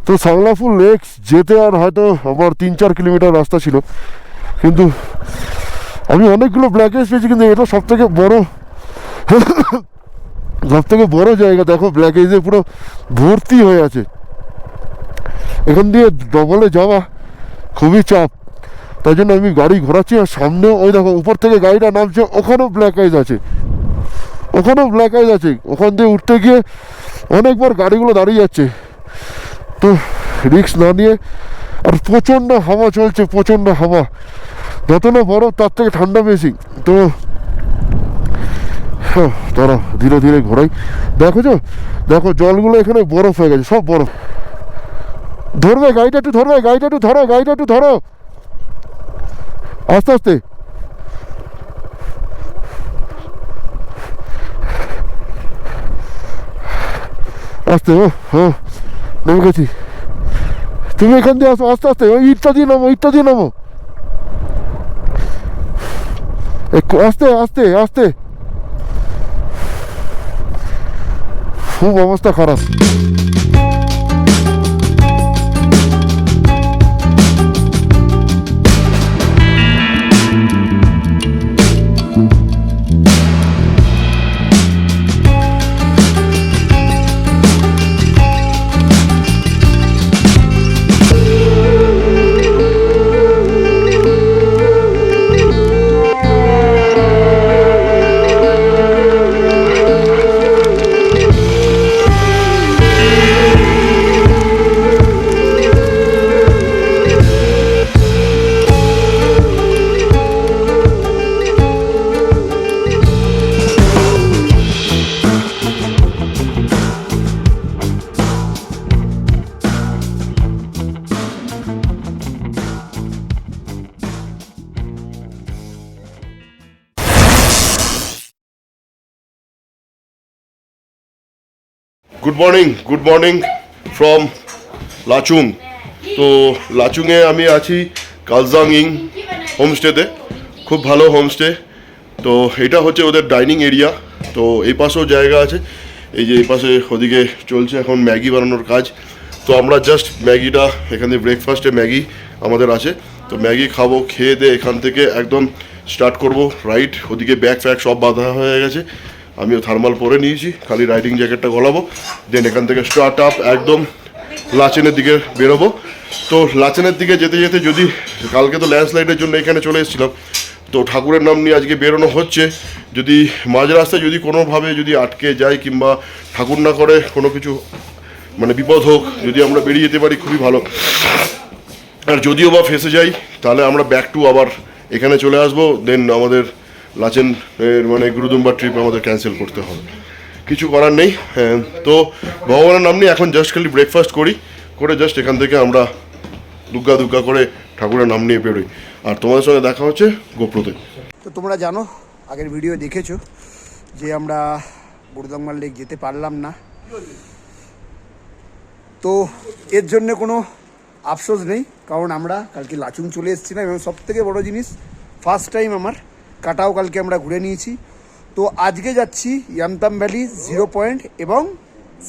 তো সাংলাফুল লেক যেতে আর হয়তো আমার 3-4 কিলোমিটার রাস্তা ছিল, কিন্তু আমি অনেকগুলো ব্ল্যাক আইস পেয়েছি, কিন্তু এটা সব থেকে বড় জায়গা। দেখো ব্ল্যাক আইসে পুরো ভর্তি হয়ে আছে। এখান দিয়ে ডবলে যাওয়া খুবই চাপ, তাই জন্য আমি গাড়ি ঘোরাচ্ছি। আর সামনে ওই দেখো উপর থেকে গাড়িটা নামছে, ওখানেও ব্ল্যাক আইস আছে, ওখান দিয়ে উঠতে গিয়ে অনেকবার গাড়িগুলো দাঁড়িয়ে যাচ্ছে। তো রিস্ক না নিয়ে, আর প্রচণ্ড হাওয়া চলছে, প্রচণ্ড হাওয়া, যত না বরফ তার থেকে ঠান্ডা বেশি। তো তারা ধীরে ধীরে ঘোরাই। দেখো জলগুলো এখানে বরফ হয়ে গেছে, সব বরফ। ধরবে গাড়িটা একটু ধরো আস্তে আস্তে। আস্তে নেমে গেছি। তুমি এখান দিয়ে আসো আস্তে আস্তে, ওই ইটটা দিয়ে নামো আস্তে আস্তে আস্তে। খুব অবস্থা খারাপ। Good morning from Lachung. তো লাচুংয়ে আমি আছি কালজাং ইং হোমস্টেতে, খুব ভালো হোমস্টে। তো এটা হচ্ছে ওদের ডাইনিং এরিয়া। তো এই পাশেও জায়গা আছে, এই যে এই পাশে ওদিকে চলছে এখন ম্যাগি বানানোর কাজ। তো আমরা জাস্ট ম্যাগিটা এখানে ব্রেকফাস্টে ম্যাগি আমাদের আছে, তো ম্যাগি খাবো। খেয়ে দিয়ে এখান থেকে একদম স্টার্ট করব রাইড। ওদিকে ব্যাগ ফ্যাগ সব বাঁধা হয়ে গেছে, আমিও থার্মাল পরে নিয়েছি, খালি রাইডিং জ্যাকেটটা গলাবো। দেন এখান থেকে স্টার্ট আপ একদম লাচেনের দিকে বেরোবো। তো লাচেনের দিকে যেতে যেতে, যদি কালকে তো ল্যান্ডস্লাইডের জন্য এখানে চলে এসেছিলাম, তো ঠাকুরের নাম নিয়ে আজকে বেরোনো হচ্ছে। যদি মাঝ রাস্তায় যদি কোনোভাবে যদি আটকে যাই, কিংবা ঠাকুর না করে কোনো কিছু মানে বিপদ হোক, যদি আমরা বেরিয়ে যেতে পারি খুবই ভালো। আর যদিও বা ফেসে যাই, তাহলে আমরা ব্যাক টু আবার এখানে চলে আসবো। দেন আমাদের লাচেন মানে গুরুদুম্বার ট্রিপ আমাদের ক্যান্সেল করতে হবে, কিছু করার নেই। তো ভগবানের নাম নিয়ে এখন জাস্ট খালি ব্রেকফাস্ট করে জাস্ট এখান থেকে আমরা দুগ্গা করে ঠাকুরের নাম নিয়ে বেরোই। আর তোমাদের সঙ্গে দেখা হচ্ছে গোপ্রোতে। তো তোমরা জানো, আগের ভিডিও দেখেছো যে আমরা গুরুদম্বার লেক যেতে পারলাম না। তো এর জন্য কোনো আফসোস নেই, কারণ আমরা কালকে লাচুং চলে এসেছিলাম, এবং সবথেকে বড় জিনিস ফার্স্ট টাইম আমার কাটাও কালকে আমরা ঘুরে নিয়েছি। তো আজকে যাচ্ছি ইয়ামতাম ভ্যালি 0 পয়েন্ট এবং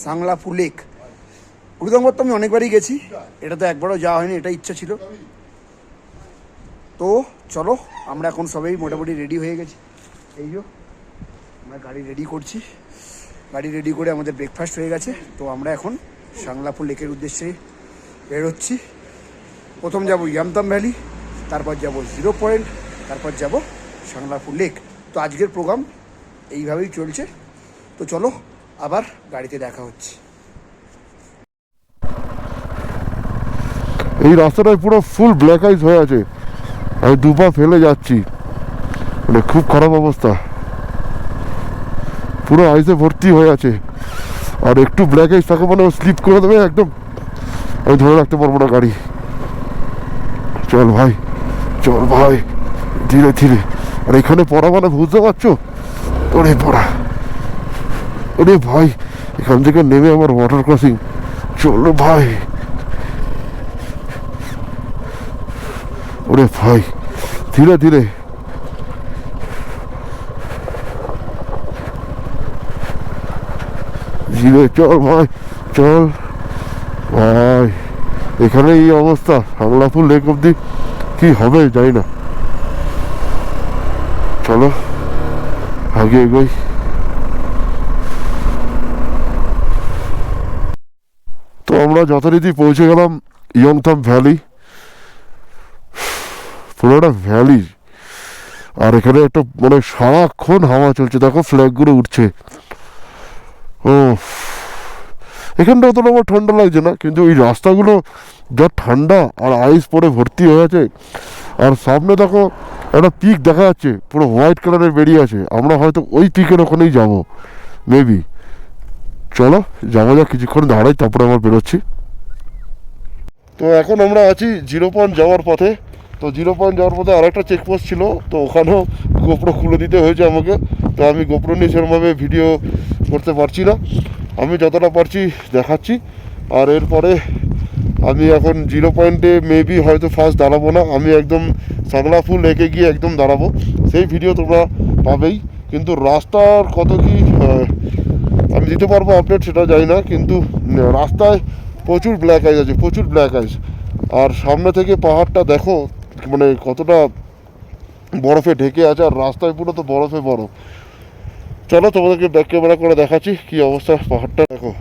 সাংলাফু লেক। গুরুদম্বার তো আমি অনেকবারই গেছি, এটা তো একবারও যাওয়া হয়নি, এটা ইচ্ছা ছিল। তো চলো, আমরা এখন সবাই মোটামুটি রেডি হয়ে গেছি। এই যে আমরা গাড়ি রেডি করছি, গাড়ি রেডি করে আমাদের ব্রেকফাস্ট হয়ে গেছে। তো আমরা এখন সাংলাফু লেকের উদ্দেশ্যে বেরোচ্ছি। প্রথম যাব ইয়ামতাম ভ্যালি, তারপর যাব 0 পয়েন্ট, তারপর যাব সাংলাফু লেক। তো আজকের প্রোগ্রাম এইভাবেই চলছে। তো চলো, আবার গাড়িতে দেখা হচ্ছে। এই রাস্তাটায় পুরো ফুল ব্ল্যাক আইস হয়ে আছে, আমি দুপা ফেলে যাচ্ছি, মানে খুব খারাপ অবস্থা, পুরো আইসে ভর্তি হয়ে আছে। আর একটু ব্ল্যাক আইস থাকে মানে স্লিপ করে দেবে একদম, আমি ধরে রাখতে পারবো না গাড়ি। চল ভাই ধীরে ধীরে। আর এখানে পড়া মানে বুঝতে পারছো, ওরে ভাই এখান থেকে নেমে আমার ওয়াটার ক্রসিং। চলো ভাই, ওরে ভাই ধীরে ধীরে। চল ভাই, চল ভাই। এখানে এই অবস্থা, সাংলাপুর লেক অব্দি কি হবে জানি না। চলো আগে এগোই। তো আমরা যথারীতি পৌঁছে গেলাম ইয়ংথাম ভ্যালি। পুরোটা ভ্যালি, আর এখানে একটা মানে সারাক্ষণ হাওয়া চলছে, দেখো ফ্ল্যাগগুলো উঠছে। ও এখানটা অতটা আমার ঠান্ডা লাগছে না, কিন্তু এই রাস্তাগুলো যা ঠান্ডা আর আইস পরে ভর্তি হয়ে আছে। আর সামনে দেখো একটা পিক দেখা যাচ্ছে, পুরো হোয়াইট কালারের বেরিয়ে আছে। আমরা হয়তো ওই পিকের ওখানেই যাবো মেবি। চলো যাওয়া যাক, কিছুক্ষণ দাঁড়াই, তারপরে আমরা বেরোচ্ছি। তো এখন আমরা আছি 0 পয়েন্ট যাওয়ার পথে। তো 0 পয়েন্ট যাওয়ার পথে আরেকটা চেকপোস্ট ছিল, তো ওখানেও গোপ্রো খুলে দিতে হয়েছে আমাকে। তো আমি গোপ্রো নিয়ে সেরকমভাবে ভিডিও করতে পারছি না, আমি যতটা পারছি দেখাচ্ছি। আর এরপরে আমি এখন 0 পয়েন্টে মেবি হয়তো ফার্স্ট দাঁড়াবো না, আমি একদম সাংলাপুর লেকে গিয়ে একদম দাঁড়াবো। সেই ভিডিও তোমরা পাবেই, কিন্তু রাস্তার কত কি আমি দিতে পারবো আপডেট সেটা জানি না। কিন্তু রাস্তায় প্রচুর ব্ল্যাক আইস আছে, প্রচুর ব্ল্যাক আইস। আর সামনে থেকে পাহাড়টা দেখো মানে কতটা বরফে ঢেকে আছে, আর রাস্তায় পুরো তো বরফে বরফ। চলো তোমাদেরকে ব্যাক ক্যামেরা করে দেখাচ্ছি কি অবস্থা। পাহাড়টা দেখো,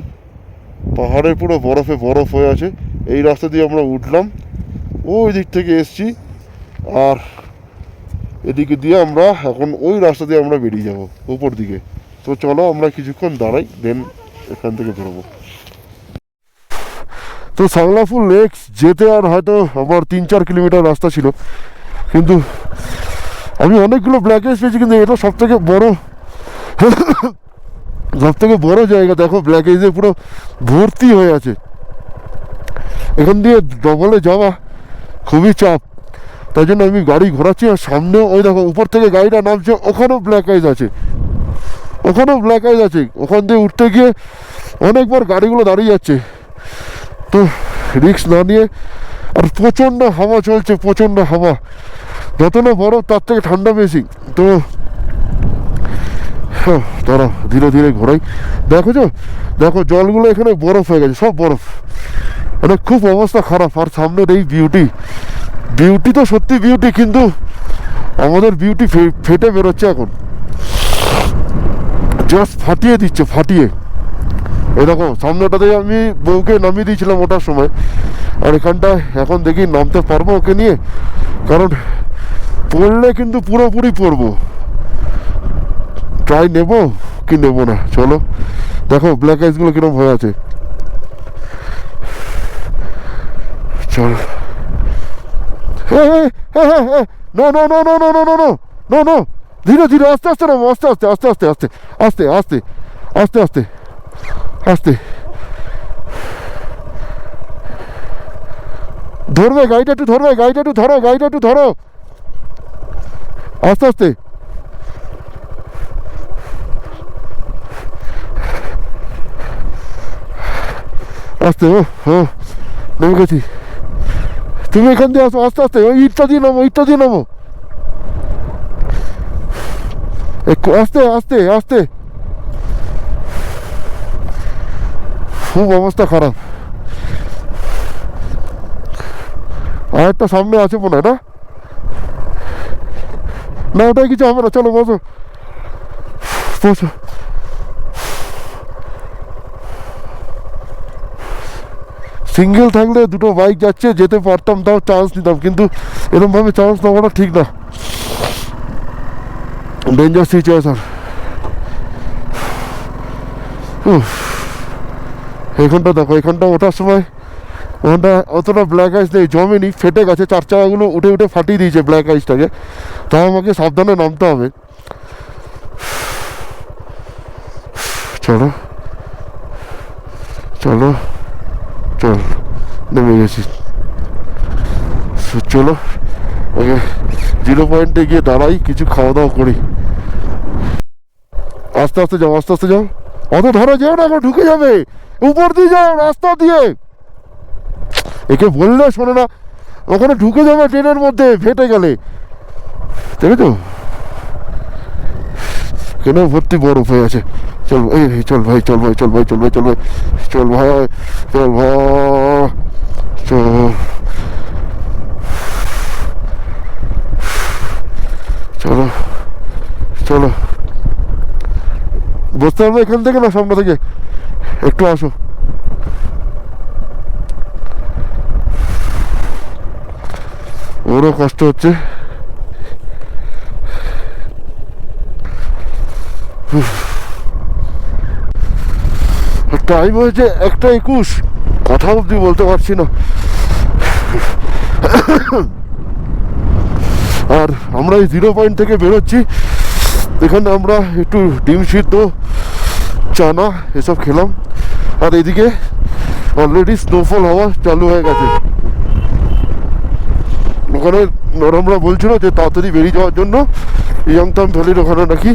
পাহাড়ের পুরো বরফে বরফ হয়ে আছে। এই রাস্তা দিয়ে আমরা উঠলাম, ওই দিক থেকে এসছি, আর এদিকে দিয়ে আমরা এখন ওই রাস্তা দিয়ে আমরা বেরিয়ে যাব উপর দিকে। তো চলো আমরা কিছুক্ষণ দাঁড়াই, দেন এখান থেকে বেরোবো। তো সাংলাপুর লেক যেতে আর হয়তো আমার 3-4 কিলোমিটার রাস্তা ছিল, কিন্তু আমি অনেকগুলো ব্ল্যাক আইস পেয়েছি, কিন্তু এটা সব থেকে বড় সব থেকে বড় জায়গা। দেখো ব্ল্যাক আইসে পুরো ভর্তি হয়ে আছে। এখান দিয়ে ডবলে যাওয়া খুবই চাপ, তাই জন্য আমি গাড়ি ঘোরাচ্ছি। আর সামনেও ওই দেখো উপর থেকে গাড়িটা নামছে, ওখানেও ব্ল্যাক আইস আছে, ওখানেও ব্ল্যাক আইস আছে। ওখান দিয়ে উঠতে গিয়ে অনেকবার গাড়িগুলো দাঁড়িয়ে যাচ্ছে, তো রিস্ক না নিয়ে। আর প্রচণ্ড হাওয়া চলছে, প্রচণ্ড হাওয়া, যত না বরফ তার থেকে ঠান্ডা বেশি। তো তারা ধীরে ধীরে ঘোরাই। দেখো দেখো জলগুলো এখানে বরফ হয়ে গেছে, সব বরফ, মানে খুব অবস্থা খারাপ। আর সামনের এই বিউটি, বিউটি তো সত্যি বিউটি, কিন্তু আমাদের বিউটি ফেটে বেরোচ্ছে এখন, জাস্ট ফাটিয়ে দিচ্ছে, ফাটিয়ে। এই দেখো সামনেটাতে আমি বউকে নামিয়ে দিয়েছিলাম ওঠার সময়, আর এখানটায় এখন দেখি নামতে পারবো ওকে নিয়ে, কারণ পড়লে কিন্তু পুরোপুরি পড়বো। ট্রাই নেবো কি নেবো না। চলো দেখো ব্ল্যাক আইসগুলো কিরকম হয়ে আছে। চল no no no no no no no no no no, ধীরে ধীরে, আস্তে আস্তে নামো, আস্তে আস্তে আস্তে আস্তে আস্তে আস্তে আস্তে আস্তে আস্তে আস্তে। ধরবে গাড়িটা একটু, ধরবে গাড়িটা একটু, ধরো গাড়িটা একটু ধরো, আস্তে আস্তে। আস্তে, ও নেমে গেছি। তুমি এখান দিয়ে আসো, আস্তে আস্তে, ওই ইটটা দিয়ে নামো, ইটটা দিয়ে নামো, আস্তে আস্তে আস্তে। খুব অবস্থা খারাপ। আর একটা সামনে আছে মনে হয়, না ওটাই কিছু হবে না। চলো বসো, বসো। সিঙ্গেল থাকলে দুটো বাইক যাচ্ছে, যেতে পারতাম, তাও চান্স নিতাম, কিন্তু এরকমভাবে চান্স নেওয়াটা ঠিক না, ডেঞ্জার সিচুয়েশন। এখানটা দেখো, এখানটা ওঠার সময় ওখানটা অতটা ব্ল্যাক আইস নেই, জমেনি, ফেটে গেছে, 4 চাকাগুলো উঠে উঠে ফাটিয়ে দিয়েছে ব্ল্যাক আইসটাকে। তাও আমাকে সাবধানে নামতে হবে। চলো চলো চল, নেমে গেছি। চলো ওকে 0 পয়েন্টে গিয়ে দাঁড়াই, কিছু খাওয়া দাওয়া করি। আস্তে আস্তে যাও, আস্তে আস্তে যাও, অত ধরো যেও না, ঢুকে যাবে, উপর দিয়ে যাও রাস্তা দিয়ে। একে বললে শোনে না, ওখানে ঢুকে যাবে ট্রেনের মধ্যে ফেটে গেলে, দেখেছো কেন ভর্তি বরফ হয়ে আছে। চল এই চল ভাই, চল ভাই, চল ভাই, চল ভাই, চল ভাই, চল ভাই, চল ভাই, তো চলো চলো, বসতে হবে এখান থেকে না সামনে থেকে? একটু আসো। ওরও কষ্ট হচ্ছে। টাইম হয়েছে 1:21, কথা অবধি বলতে পারছি না। আর আমরা এই 0 পয়েন্ট থেকে বেরোচ্ছি। এখানে আমরা একটু ডিম সিদ্ধ, চানা এসব খেলাম। আর এদিকে অলরেডি স্নোফল হওয়া চালু হয়ে গেছে। ওখানে নরমরা বলছিল যে তাড়াতাড়ি বেরিয়ে যাওয়ার জন্য, ইয়াংতাম ভ্যালির ওখানে নাকি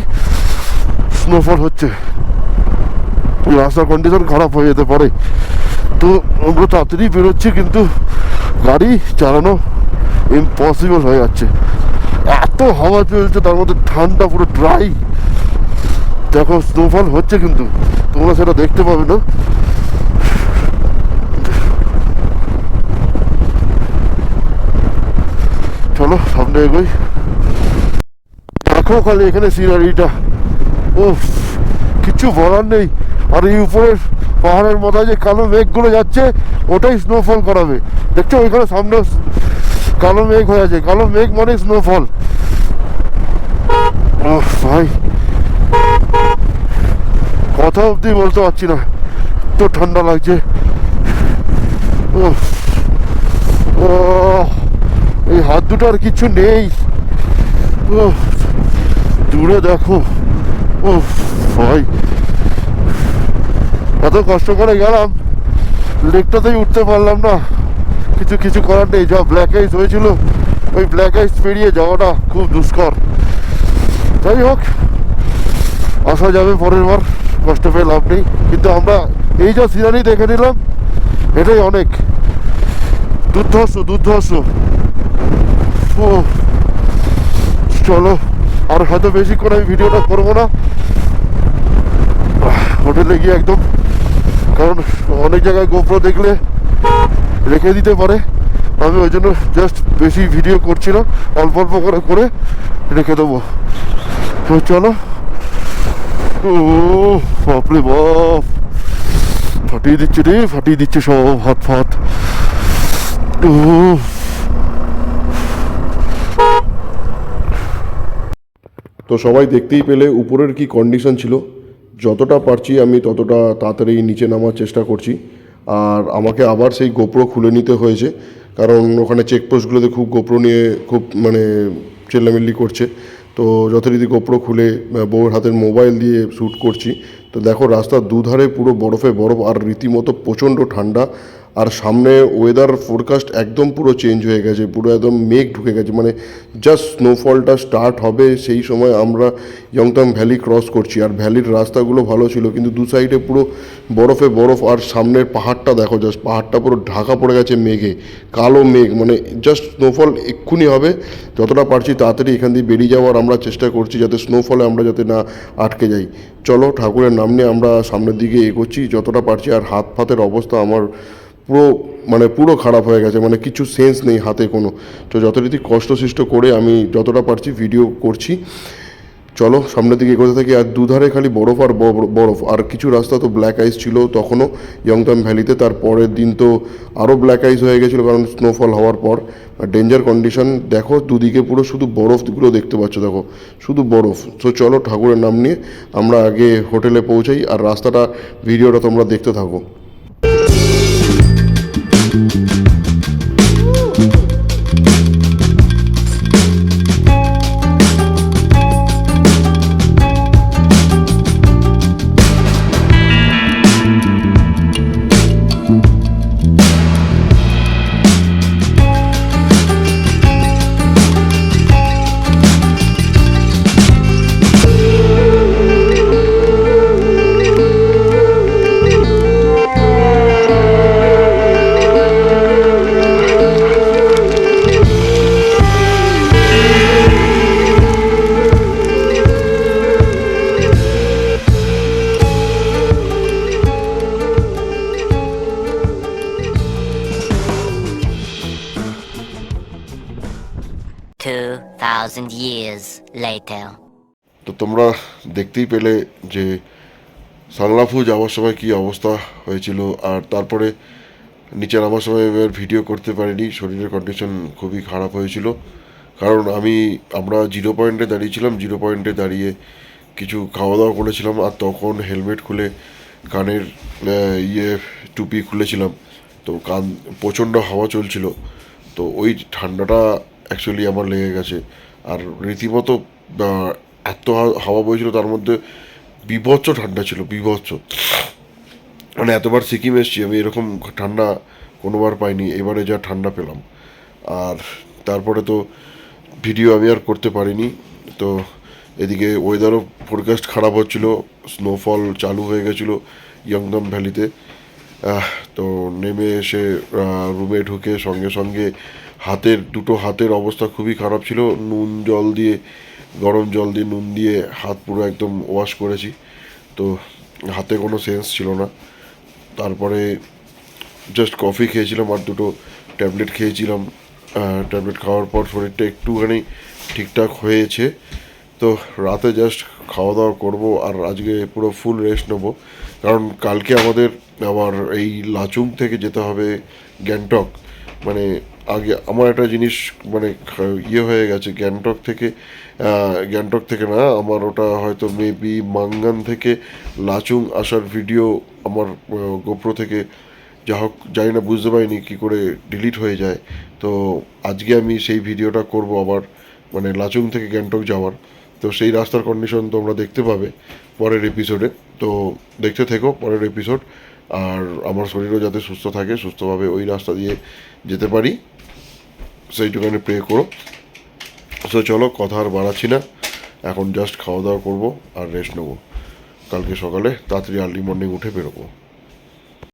স্নোফল হচ্ছে, রাস্তার কন্ডিশন খারাপ হয়ে যেতে পারে। তো আমরা তাড়াতাড়ি বেরোচ্ছি, কিন্তু গাড়ি চালানো ইম্পসিবল হয়ে যাচ্ছে। এত হাওয়া চলছে, তার মধ্যে ঠান্ডা, পুরো ড্রাই। দেখো স্নোফল হচ্ছে, কিন্তু তোমরা সেটা দেখতে পাবে না। চলো সামনে এগোই। দেখো খালি এখানে সিনারিটা, ও কিছু বলার নেই। আর এই উপরের পাহাড়ের মাথায় যে কালো মেঘগুলো যাচ্ছে, ওটাই স্নোফল করাবে। দেখছো ওইখানে সামনে কালো মেঘ হয়ে আছে, কালো মেঘ মানে স্নোফল। ভাই কথা অবধি বলতে পারছি না, তো ঠান্ডা লাগছে। এই হাত দুটো আর কিছু নেই। দূরে দেখো, ও ভাই এত কষ্ট করে গেলাম, লেকটাতেই উঠতে পারলাম না। কিছু করার নেই, যা ব্ল্যাক আইস হয়েছিল, ওই ব্ল্যাক আইস পেরিয়ে যাওয়াটা খুব দুষ্কর। যাই হোক, আসা যাবে পরের বার, কষ্ট পেয়ে লাভ নেই। কিন্তু আমরা এই যা সিনারি দেখে নিলাম, এটাই অনেক। দুর্ধর্ষ। ও চলো, আর হয়তো বেশিক্ষণ আমি ভিডিওটা করবো না, হোটেলে গিয়ে একদম, কারণ অনেক জায়গায় গোপ্রো দেখলে রেখে দিতে পারে। আমি ওই জন্য জাস্ট বেশি ভিডিও করছি না, অল্প অল্প করে রেখে দেবো। তো চলো। ও বাপরে বাপ, ফাটিয়ে দিচ্ছে সব হাত ফাত। তো সবাই দেখতেই পেলে উপরের কি কন্ডিশন ছিল। যতটা পারছি আমি ততটা তাড়াতাড়ি নিচে নামার চেষ্টা করছি। আর আমাকে আবার সেই গোপ্রো খুলে নিতে হয়েছে, কারণ ওখানে চেকপোস্টগুলোতে খুব গোপ্রো নিয়ে খুব মানে চেল্লামিল্লি করছে। তো যথারীতি গোপ্রো খুলে বউয়ের হাতের মোবাইল দিয়ে শ্যুট করছি। তো দেখো রাস্তার দুধারে পুরো বরফে বরফ, আর রীতিমতো প্রচণ্ড ঠান্ডা। আর সামনে ওয়েদার ফোরকাস্ট একদম পুরো চেঞ্জ হয়ে গেছে, পুরো একদম মেঘ ঢুকে গেছে। মানে জাস্ট স্নোফলটা স্টার্ট হবে সেই সময় আমরা ইয়ংতাং ভ্যালি ক্রস করছি। আর ভ্যালির রাস্তাগুলো ভালো ছিল, কিন্তু দু সাইডে পুরো বরফে বরফ। আর সামনের পাহাড়টা দেখো, জাস্ট পাহাড়টা পুরো ঢাকা পড়ে গেছে মেঘে, কালো মেঘ। মানে জাস্ট স্নোফল এক্ষুনি হবে। যতটা পারছি তাড়াতাড়ি এখান দিয়ে বেরিয়ে যাওয়ার আমরা চেষ্টা করছি, যাতে স্নোফলে আমরা যাতে না আটকে যাই। চলো, ঠাকুরের নাম নিয়ে আমরা সামনের দিকে এগোচ্ছি যতটা পারছি। আর হাত ফাতের অবস্থা আমার পুরো খারাপ হয়ে গেছে, মানে কিছু সেন্স নেই হাতে কোনো। তো যথারীতি কষ্টসৃষ্ট করে আমি যতটা পারছি ভিডিও করছি। চলো সামনের দিকে এগোতে থাকি। আর দুধারে খালি বরফ আর বরফ। আর কিছু রাস্তা তো ব্ল্যাক আইস ছিল তখনও ইয়ংতাং ভ্যালিতে। তার পরের দিন তো আরও ব্ল্যাক আইস হয়ে গেছিলো, কারণ স্নোফল হওয়ার পর। Danger condition. দেখো দুদিকে পুরো শুধু বরফগুলো দেখতে পাচ্ছ, দেখো শুধু বরফ। তো চলো ঠাকুরের নাম নিয়ে আমরা আগে হোটেলে পৌঁছাই, আর রাস্তাটা ভিডিওটা তোমরা দেখতে থাকো। 2,000 years later. তো তোমরা দেখতেই পেলে যে সাংলাফু যাওয়ার সময় কি অবস্থা হয়েছিল, আর তারপরে নিচে নামার সময় আমি আর ভিডিও করতে পারিনি, শরীরের কন্ডিশন খুবই খারাপ হয়েছিল। কারণ আমরা 0 পয়েন্টে দাঁড়িয়েছিলাম, 0 পয়েন্টে দাঁড়িয়ে কিছু খাওয়া দাওয়া করেছিলাম, আর তখন হেলমেট খুলে কানের টুপি খুলেছিলাম, তো কান প্রচণ্ড হাওয়া চলছিল, তো ওই ঠান্ডাটা অ্যাকচুয়ালি আমার লেগে গেছে। আর রীতিমতো এত হাওয়া বইছিল, তার মধ্যে বীভৎস ঠান্ডা ছিল, বীভৎস। মানে এতবার সিকিম এসেছি আমি, এরকম ঠান্ডা কোনোবার পাইনি, এবারে যা ঠান্ডা পেলাম। আর তারপরে তো ভিডিও আমি আর করতে পারিনি। তো এদিকে ওয়েদারও ফোরকাস্ট খারাপ হচ্ছিল, স্নোফল চালু হয়ে গেছিলো ইয়ংদম ভ্যালিতে। তো নেমে এসে রুমে ঢুকে সঙ্গে সঙ্গে দুটো হাতের অবস্থা খুবই খারাপ ছিল। গরম জল দিয়ে নুন দিয়ে হাত পুরো একদম ওয়াশ করেছি, তো হাতে কোনো সেন্স ছিল না। তারপরে জাস্ট কফি খেয়েছিলাম আর দুটো ট্যাবলেট খেয়েছিলাম। ট্যাবলেট খাওয়ার পর শরীরটা একটুখানি ঠিকঠাক হয়েছে। তো রাতে জাস্ট খাওয়া দাওয়া করবো, আর আজকে পুরো ফুল রেস্ট নেবো। কারণ কালকে আবার এই লাচুং থেকে যেতে হবে গ্যাংটক। মানে আগে আমার একটা জিনিস মানে হয়ে গেছে, গ্যাংটক থেকে না, আমার ওটা হয়তো মেবি মাঙ্গান থেকে লাচুং আসার ভিডিও আমার গোপ্রো থেকে যা হোক জানি না, বুঝতে পারিনি কী করে ডিলিট হয়ে যায়। তো আজকে আমি সেই ভিডিওটা করব আবার, মানে লাচুং থেকে গ্যাংটক যাওয়ার। তো সেই রাস্তার কন্ডিশন তোমরা দেখতে পাবে পরের এপিসোডে, তো দেখতে থেকো পরের এপিসোড। আর আমার শরীরও যাতে সুস্থ থাকে, সুস্থভাবে ওই রাস্তা দিয়ে যেতে পারি, সেইটুখানি প্রে করো। সো চলো, কথা আর বাড়াচ্ছি না, এখন জাস্ট খাওয়া দাওয়া করবো আর রেস্ট নেবো। কালকে সকালে তাড়াতাড়ি আর্লি মর্নিং উঠে বেরোবো।